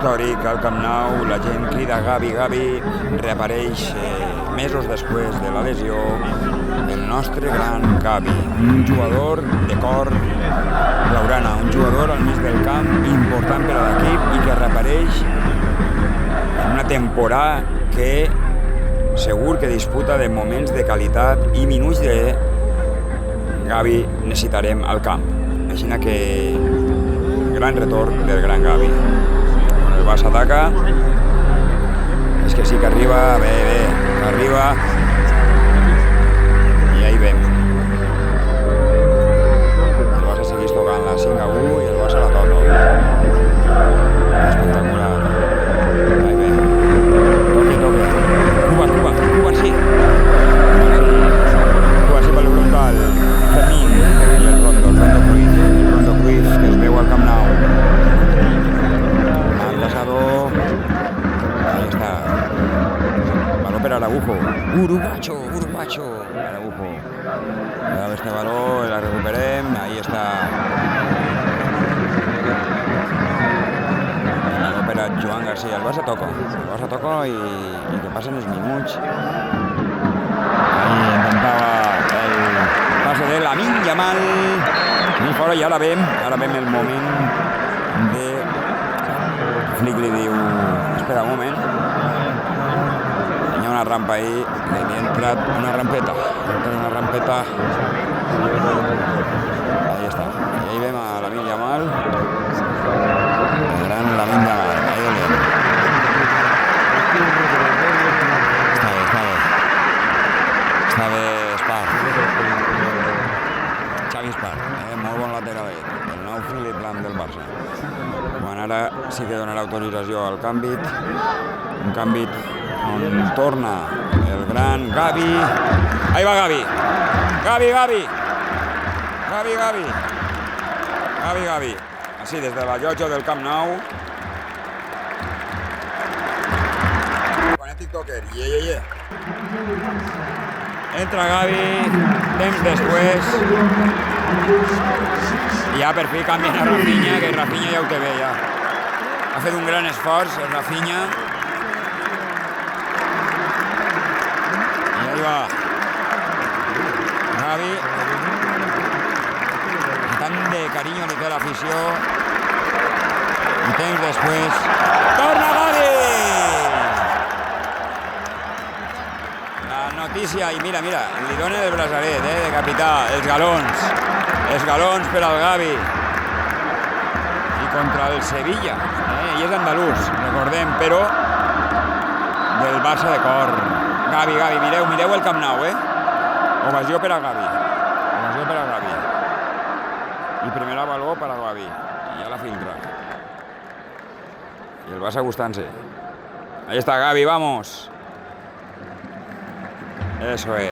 històric al Camp Nou, la gent crida Gavi, Gavi, reapareix mesos després de la lesió el nostre gran Gavi, un jugador de cor blaugrana, un jugador al mig del camp important per a l'equip i que reapareix en una temporada que segur que disputa de moments de qualitat i minuts de Gavi necessitarem al camp. Així que gran retorn del gran Gavi. El Barça ataca. És que sí que arriba, bé, que arriba. I ahí vem. El Barça segueix tocant la 5-1 i el Barça la toca. Espectacular. Ahí vem. Toque. Cuba sí. Cuba sí pel frontal. Fermín i el Rondo Cruyff, que es veu al Camp Nou. Al Casador. Ahí està. Baló per Araujo. Uruguacho. Araujo. Ara este baló, la recuperem. Ahí està. Baló per a Joan García. El Barça toca i que passen els minuts. Ahí intentava el passe de Lamine Yamal. I fora, i ara vem el moment de... Flick li diu, espera un moment. Hi ha una rampa ahí, li ha entrat una rampeta. Ahí està. I ahí vem a Lamine Yamal. El gran Lamine Yamal. Ahí el vem. Està bé Espart. Xavi Espart, molt bon lateral, el nou Philip Lam del Barça. Quan ara sí que donarà autorització al canvi, un canvi on torna el gran Gavi. Ahí va Gavi. Gavi. Així, des de la llotja del Camp Nou. Quan és TikToker, Entra Gavi, temps després. I ja per fi canvien a Rafinha, que Rafinha ja ho té bé, ja. Ha fet un gran esforç, el Rafinha. I ahí va. Gavi. Tant de carinyo li té l'afició. I temps després. Torna Gavi! Notícia, i mira, li dona el braçalet, de capità, els galons per al Gavi. I contra el Sevilla, i és andalús, recordem, però del Barça de cor. Gavi, mireu el Camp Nou, Ovació per a Gavi. I primera baló per a Gavi. I ja la filtra. I el Barça gustant-se. Ahí està Gavi, vamos. Eso es.